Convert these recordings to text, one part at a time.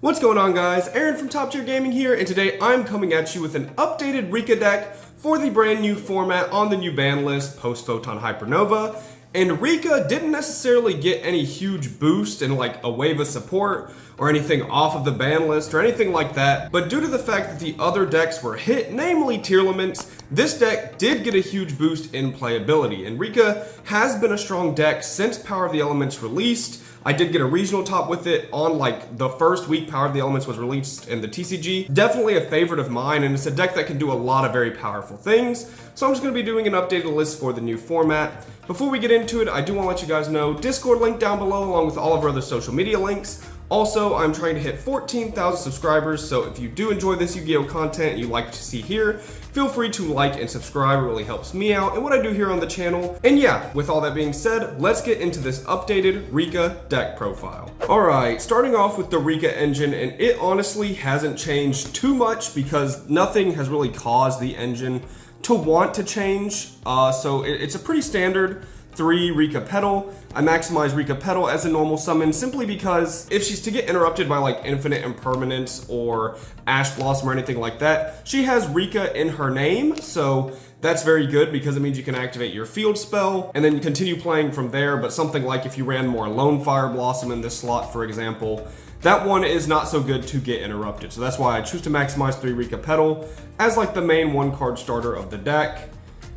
What's going on, guys? Aaron from Top Tier Gaming here, and today I'm coming at you with an updated Rikka deck for the brand new format on the new ban list, post-Photon Hypernova. And Rikka didn't necessarily get any huge boost in like a wave of support or anything off of the ban list or anything like that, but due to the fact that the other decks were hit, namely Tearlament, this deck did get a huge boost in playability, and Rikka has been a strong deck since Power of the Elements released. I did get a regional top with it on like the first week Power of the Elements was released in the TCG. Definitely a favorite of mine, and it's a deck that can do a lot of very powerful things. So I'm just going to be doing an updated list for the new format. Before we get into it, I do want to let you guys know, Discord link down below along with all of our other social media links. Also, I'm trying to hit 14,000 subscribers, so if you do enjoy this Yu-Gi-Oh content you like to see here, feel free to like and subscribe. It really helps me out and what I do here on the channel. And yeah, with all that being said, let's get into this updated Rikka deck profile. Alright, starting off with the Rikka engine, and it honestly hasn't changed too much because nothing has really caused the engine to want to change. So it's a pretty standard 3 Rikka Petal. I maximize Rikka Petal as a normal summon simply because if she's to get interrupted by like Infinite Impermanence or Ash Blossom or anything like that, she has Rikka in her name, so that's very good because it means you can activate your field spell and then continue playing from there. But something like if you ran more Lone Fire Blossom in this slot, for example, that one is not so good to get interrupted. So that's why I choose to maximize 3 Rikka Petal as like the main 1-card starter of the deck.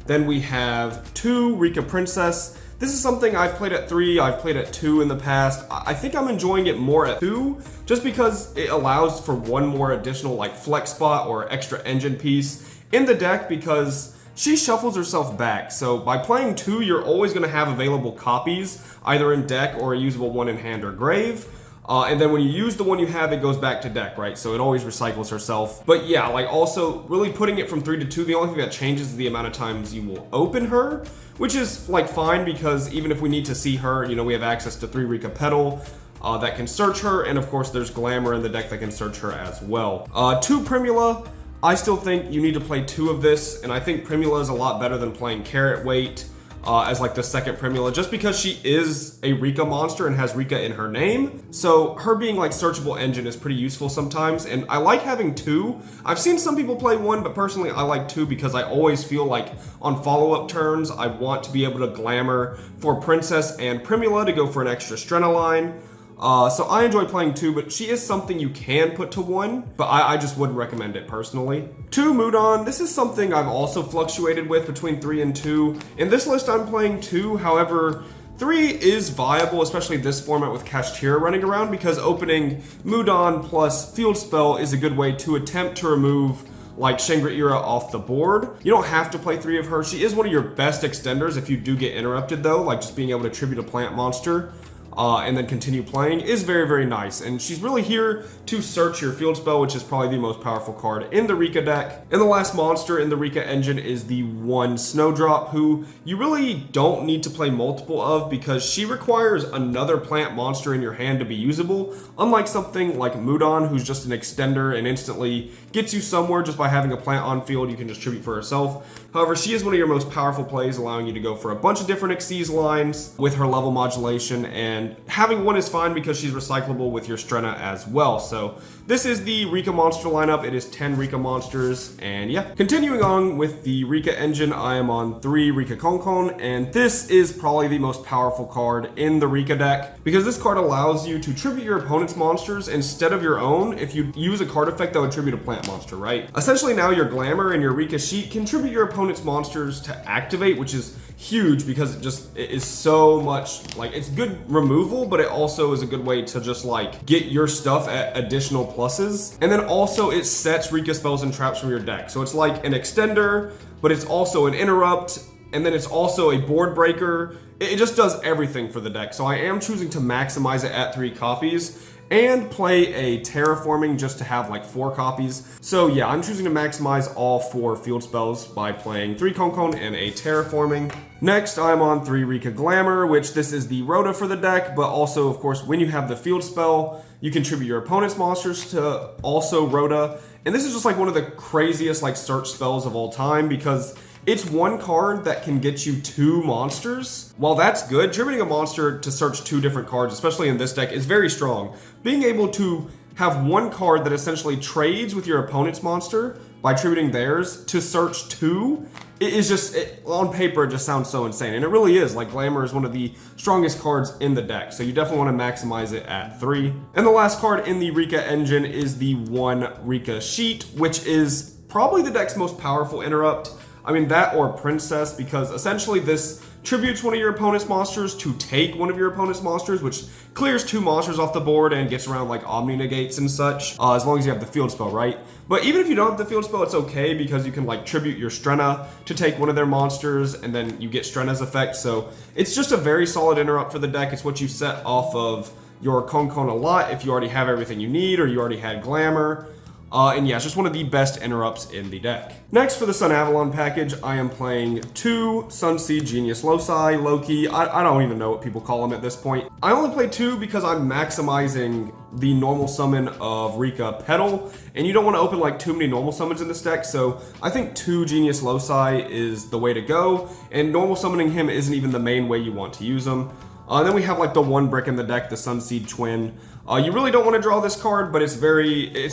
Then we have 2 Rikka Princess. This is something I've played at 3, I've played at 2 in the past. I think I'm enjoying it more at 2, just because it allows for one more additional like flex spot or extra engine piece in the deck because she shuffles herself back. So by playing 2, you're always going to have available copies, either in deck or a usable one in hand or grave. And then when you use the one you have, it goes back to deck, right? So it always recycles herself. But yeah, like also really putting it from 3 to 2, the only thing that changes is the amount of times you will open her, which is like fine because even if we need to see her, you know, we have access to 3 Rikka Petal that can search her. And of course, there's Glamour in the deck that can search her as well. 2 Primula, I still think you need to play 2 of this. And I think Primula is a lot better than playing Carrot Weight as like the second Primula, just because she is a Rikka monster and has Rikka in her name. So her being like searchable engine is pretty useful sometimes, and I like having 2. I've seen some people play 1, but personally I like 2 because I always feel like on follow-up turns I want to be able to Glamour for Princess and Primula to go for an extra Strenna line. So I enjoy playing 2, but she is something you can put to 1, but I just wouldn't recommend it personally. 2 Mudon, this is something I've also fluctuated with between 3 and 2. In this list I'm playing 2, however, 3 is viable, especially this format with Kashtira running around, because opening Mudon plus Field Spell is a good way to attempt to remove like Shangri-Ira off the board. You don't have to play 3 of her. She is one of your best extenders if you do get interrupted though, like just being able to tribute a plant monster. And then continue playing is very, very nice. And she's really here to search your field spell, which is probably the most powerful card in the Rikka deck. And the last monster in the Rikka engine is the 1 Snowdrop, who you really don't need to play multiple of because she requires another plant monster in your hand to be usable, unlike something like Mudon, who's just an extender and instantly gets you somewhere just by having a plant on field you can distribute for herself. However, she is one of your most powerful plays, allowing you to go for a bunch of different Xyz lines with her level modulation, and having 1 is fine because she's recyclable with your Strenna as well. So this is the Rikka monster lineup. It is 10 Rikka monsters, and yeah. Continuing on with the Rikka engine, I am on 3 Rikka Konkon, and this is probably the most powerful card in the Rikka deck because this card allows you to tribute your opponent's monsters instead of your own if you use a card effect that would tribute a plant monster, right? Essentially now your Glamour and your Rikka sheet can tribute your opponent's monsters to activate, which is huge because it is so much, like, it's good removal, but it also is a good way to just like get your stuff at additional pluses. And then also it sets Rikka spells and traps from your deck, so it's like an extender, but it's also an interrupt, and then it's also a board breaker. It just does everything for the deck. So I am choosing to maximize it at 3 copies and play a terraforming just to have like 4 copies. So yeah, I'm choosing to maximize all 4 field spells by playing 3 Konkon and a terraforming. Next, I'm on 3 Rikka Glamour, which this is the Rhoda for the deck, but also, of course, when you have the field spell, you can tribute your opponent's monsters to also Rhoda. And this is just like one of the craziest like search spells of all time because it's 1 card that can get you 2 monsters. While that's good, tributing a monster to search 2 different cards, especially in this deck, is very strong. Being able to have one card that essentially trades with your opponent's monster by tributing theirs to search 2, it is just, on paper, it just sounds so insane. And it really is. Like, Glamour is one of the strongest cards in the deck, so you definitely want to maximize it at 3. And the last card in the Rikka engine is the 1 Rikka Sheet, which is probably the deck's most powerful interrupt. I mean, that or Princess, because essentially this tributes one of your opponent's monsters to take one of your opponent's monsters, which clears 2 monsters off the board and gets around like Omni Negates and such, as long as you have the field spell, right? But even if you don't have the field spell, it's okay because you can like tribute your Strenna to take one of their monsters and then you get Strenna's effect. So it's just a very solid interrupt for the deck. It's what you set off of your Konkon a lot if you already have everything you need or you already had Glamour. And yeah, it's just one of the best interrupts in the deck. Next, for the Sun Avalon package, I am playing 2 Sunseed Genius Loci, Loki. I don't even know what people call them at this point. I only play 2 because I'm maximizing the normal summon of Rikka Petal, and you don't want to open like too many normal summons in this deck, so I think 2 Genius Loci is the way to go, and normal summoning him isn't even the main way you want to use him. Then we have like the 1 brick in the deck, the Sunseed Twin. You really don't want to draw this card, but it's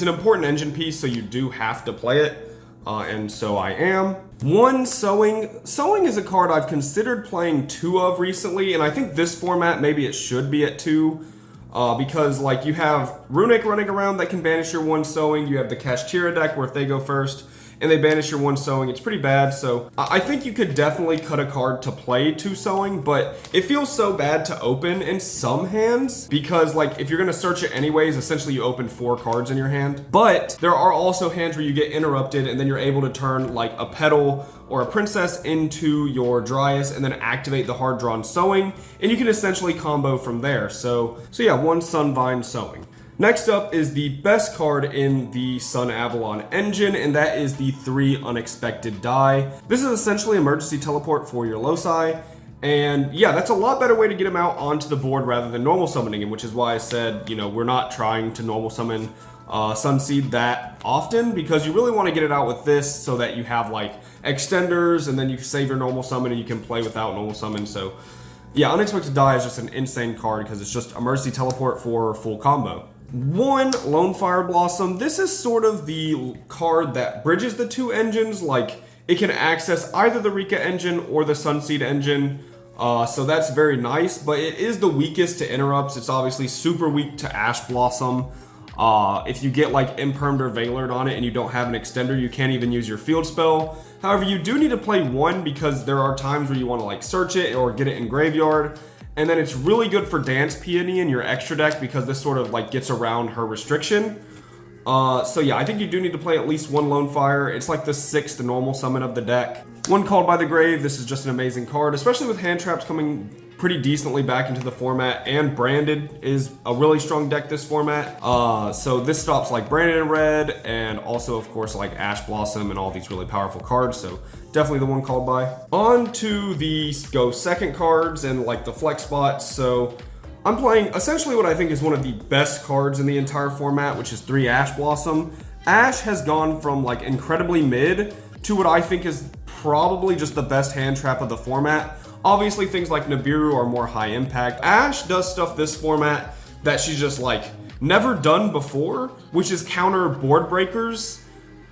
an important engine piece, so you do have to play it. And so I am. 1 Sowing. Sowing is a card I've considered playing 2 of recently, and I think this format, maybe it should be at 2. Because like you have Runic running around that can banish your 1 Sowing. You have the Kashtira deck where if they go first and they banish your 1 Sowing, it's pretty bad. So I think you could definitely cut a card to play 2 Sowing, but it feels so bad to open in some hands because like if you're going to search it anyways, essentially you open 4 cards in your hand. But there are also hands where you get interrupted and then you're able to turn like a Petal or a Princess into your Dryas and then activate the hard drawn Sowing, and you can essentially combo from there. So yeah, 1 Sunvine Sowing. Next up is the best card in the Sun Avalon engine, and that is the 3 Unexpected Die. This is essentially emergency teleport for your Loci, and yeah, that's a lot better way to get him out onto the board rather than normal summoning him, which is why I said, you know, we're not trying to normal summon Sunseed that often, because you really want to get it out with this so that you have like extenders and then you save your normal summon and you can play without normal summon. So yeah, Unexpected Die is just an insane card because it's just emergency teleport for full combo. 1 Lone Fire Blossom. This is sort of the card that bridges the 2 engines. Like, it can access either the Rikka engine or the Sunseed engine. So that's very nice, but it is the weakest to interrupts. It's obviously super weak to Ash Blossom. If you get like Impermed or Veilered on it and you don't have an extender, you can't even use your field spell. However, you do need to play 1 because there are times where you want to like search it or get it in graveyard. And then it's really good for Dance Peony in your extra deck because this sort of like gets around her restriction. So yeah, I think you do need to play at least 1 Lone Fire. It's like the 6th normal summon of the deck. 1 Called by the Grave. This is just an amazing card, especially with hand traps coming pretty decently back into the format, and Branded is a really strong deck this format. So this stops like Branded in red, and also of course like Ash Blossom and all these really powerful cards. So definitely the 1 Called by. On to the go second cards and like the flex spots. So I'm playing essentially what I think is one of the best cards in the entire format, which is 3 Ash Blossom. Ash has gone from like incredibly mid to what I think is probably just the best hand trap of the format. Obviously things like Nibiru are more high impact. Ash does stuff this format that she's just like never done before, which is counter board breakers,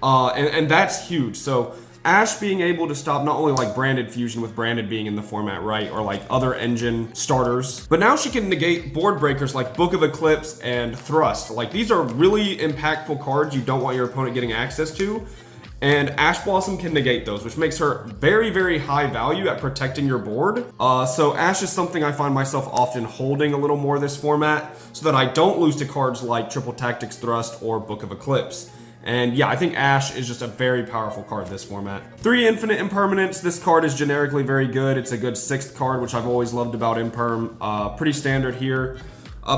and that's huge. So Ash being able to stop not only like Branded Fusion with Branded being in the format, right, or like other engine starters, but now she can negate board breakers like Book of Eclipse and Thrust. Like these are really impactful cards you don't want your opponent getting access to. And Ash Blossom can negate those, which makes her very, very high value at protecting your board. So Ash is something I find myself often holding a little more this format so that I don't lose to cards like Triple Tactics Thrust or Book of Eclipse. And yeah, I think Ash is just a very powerful card this format. 3 Infinite Impermanence. This card is generically very good. It's a good 6th card, which I've always loved about Imperm. Pretty standard here.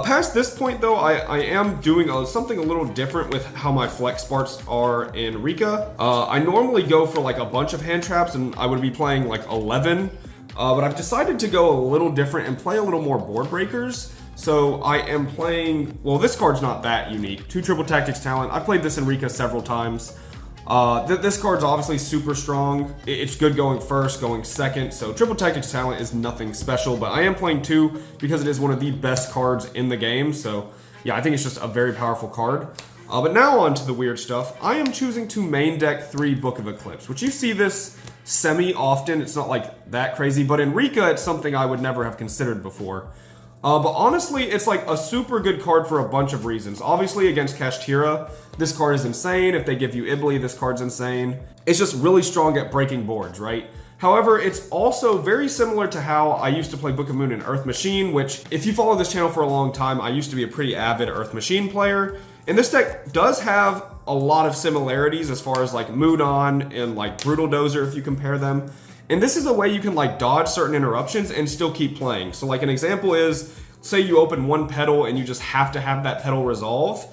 Past this point though, I am doing something a little different with how my flex sparks are in Rikka. I normally go for like a bunch of hand traps and I would be playing like 11, but I've decided to go a little different and play a little more board breakers. So I am playing, well, this card's not that unique. 2 Triple Tactics Talent. I've played this in Rikka several times. This card's obviously super strong. It's good going first, going second. So Triple Tactics Talent is nothing special, but I am playing 2 because it is one of the best cards in the game. So yeah, I think it's just a very powerful card. But now on to the weird stuff. I am choosing to main deck 3 Book of Eclipse, which you see this semi-often. It's not like that crazy, but in Rikka, it's something I would never have considered before. But honestly, it's like a super good card for a bunch of reasons. Obviously, against Kashtira, this card is insane. If they give you Ibli, this card's insane. It's just really strong at breaking boards, right? However, it's also very similar to how I used to play Book of Moon and Earth Machine, which, if you follow this channel for a long time, I used to be a pretty avid Earth Machine player. And this deck does have a lot of similarities as far as like Moodon and like Brutal Dozer if you compare them. And this is a way you can like dodge certain interruptions and still keep playing. So like an example is, say you open one petal and you just have to have that petal resolve,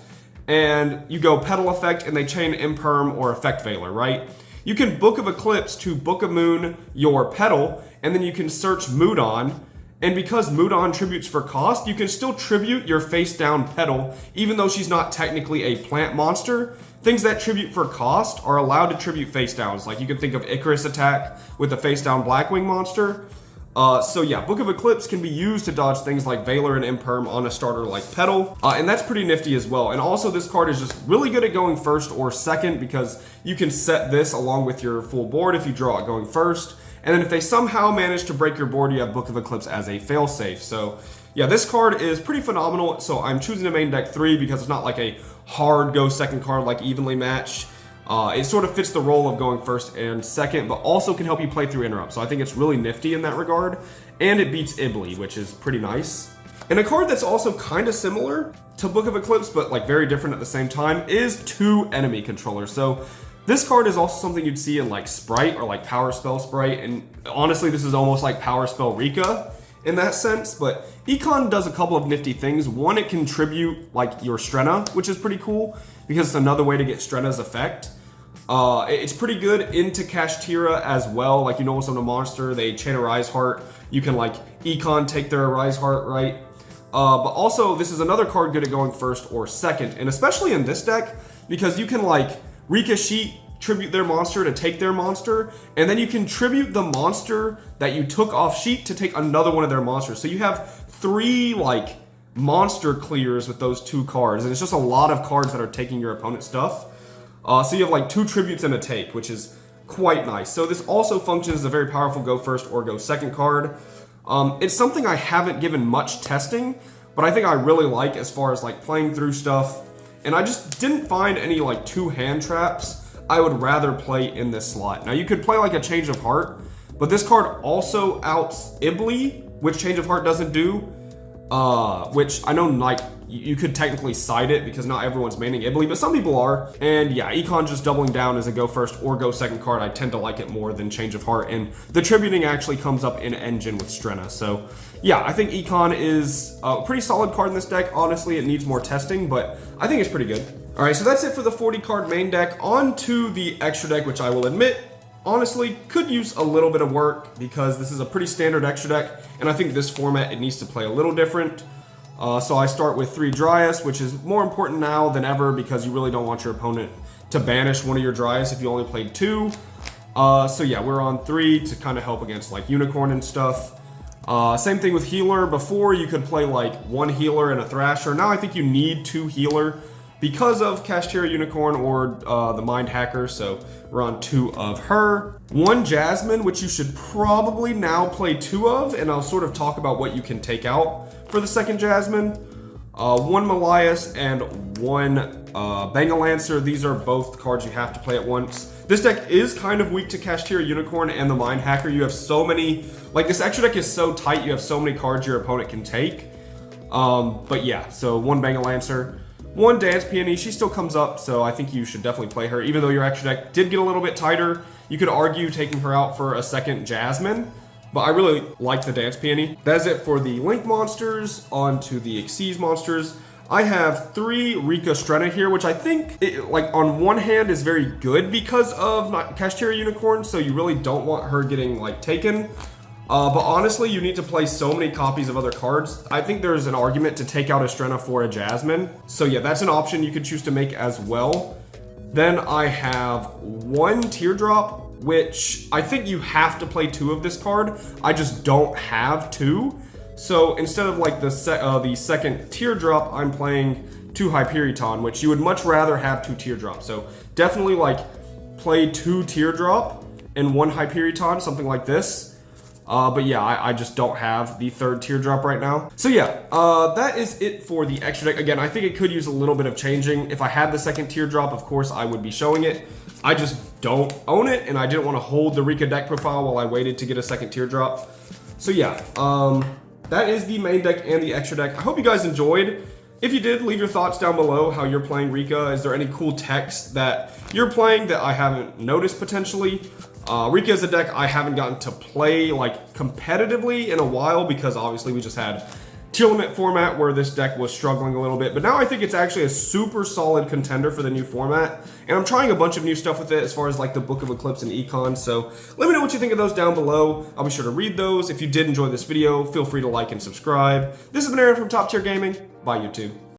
and you go petal effect and they chain imperm or effect veiler, right? You can Book of Eclipse to Book of Moon your petal, and then you can search Moodon. And because Moodon tributes for cost, you can still tribute your face down petal, even though she's not technically a plant monster. Things that tribute for cost are allowed to tribute face downs. Like you can think of Icarus attack with a face down Blackwing monster. So yeah, Book of Eclipse can be used to dodge things like Veiler and Imperm on a starter like Petal. And that's pretty nifty as well. And also this card is just really good at going first or second because you can set this along with your full board if you draw it going first. And then if they somehow manage to break your board, you have Book of Eclipse as a failsafe. So yeah, this card is pretty phenomenal. So I'm choosing to main deck 3 because it's not like a hard go second card like Evenly Matched. It sort of fits the role of going first and second, but also can help you play through interrupts. So I think it's really nifty in that regard. And it beats Ibli, which is pretty nice. And a card that's also kind of similar to Book of Eclipse, but like very different at the same time, is 2 enemy controllers. So this card is also something you'd see in like Spright or like Power Spell Spright, and honestly this is almost like Power Spell Rikka in that sense, but Econ does a couple of nifty things. One, it can tribute like your Strenna, which is pretty cool because it's another way to get Strenna's effect. It's pretty good into Kashtira as well. Like you know, on a monster, they chain a Rise Heart. You can like Econ take their Rise Heart, right? But also this is another card good at going first or second, and especially in this deck because you can like Rikka Sheet tribute their monster to take their monster, and then you can tribute the monster that you took off sheet to take another one of their monsters. So you have 3 like monster clears with those 2 cards, and it's just a lot of cards that are taking your opponent's stuff. So you have like 2 tributes and a take, which is quite nice. So this also functions as a very powerful go first or go second card. It's something I haven't given much testing, but I think I really like as far as like playing through stuff. And I just didn't find any like 2 hand traps I would rather play in this slot. Now you could play like a Change of Heart, but this card also outs Ibli, which Change of Heart doesn't do. Which I know like you could technically side it because not everyone's maining Ibli, but some people are. And yeah, Econ just doubling down as a go first or go second card, I tend to like it more than Change of Heart. And the tributing actually comes up in Engine with Strenna. So yeah, I think Econ is a pretty solid card in this deck. Honestly, it needs more testing, but I think it's pretty good. All right, so that's it for the 40 card main deck. On to the extra deck, which I will admit, honestly, could use a little bit of work because this is a pretty standard extra deck, and I think this format, it needs to play a little different. So I start with 3 Dryas, which is more important now than ever because you really don't want your opponent to banish one of your Dryas if you only played 2. So yeah, we're on 3 to kind of help against like Unicorn and stuff. Same thing with Healer. Before you could play like 1 Healer and a Thrasher. Now I think you need 2 Healer because of Kashtira Unicorn or the Mind Hacker, so we're on 2 of her. 1 Jasmine, which you should probably now play 2 of, and I'll sort of talk about what you can take out for the second Jasmine. 1 Malias and 1 Bangalancer. These are both cards you have to play at once. This deck is kind of weak to Kashtira Unicorn and the Mind Hacker. You have so many, like this extra deck is so tight, you have so many cards your opponent can take. But yeah, so 1 Bangalancer. 1 Dance Peony, she still comes up, so I think you should definitely play her. Even though your extra deck did get a little bit tighter, you could argue taking her out for a second Jasmine, but I really like the Dance Peony. That's it for the Link monsters. On to the Xyz monsters. I have 3 Rikka Strenna here, which I think, like on one hand, is very good because of Kashtira Unicorn, so you really don't want her getting like taken. But honestly, you need to play so many copies of other cards. I think there's an argument to take out a Strenna for a Jasmine. So yeah, that's an option you could choose to make as well. Then I have 1 Teardrop, which I think you have to play 2 of this card. I just don't have 2. So instead of like the second teardrop, I'm playing 2 Hyperion, which you would much rather have 2 teardrops. So definitely like play 2 teardrop and 1 Hyperion, something like this. But yeah, I just don't have the 3rd teardrop right now. So yeah, that is it for the extra deck. Again, I think it could use a little bit of changing. If I had the 2nd teardrop, of course, I would be showing it. I just don't own it, and I didn't want to hold the Rikka deck profile while I waited to get a 2nd teardrop. So yeah, that is the main deck and the extra deck. I hope you guys enjoyed. If you did, leave your thoughts down below how you're playing Rikka. Is there any cool techs that you're playing that I haven't noticed potentially? Rikka is a deck I haven't gotten to play like competitively in a while because obviously we just had Tearlament format where this deck was struggling a little bit, but now I think it's actually a super solid contender for the new format, and I'm trying a bunch of new stuff with it as far as like the Book of Eclipse and Econ, so let me know what you think of those down below. I'll be sure to read those. If you did enjoy this video, feel free to like and subscribe. This has been Aaron from Top Tier Gaming. Bye, YouTube.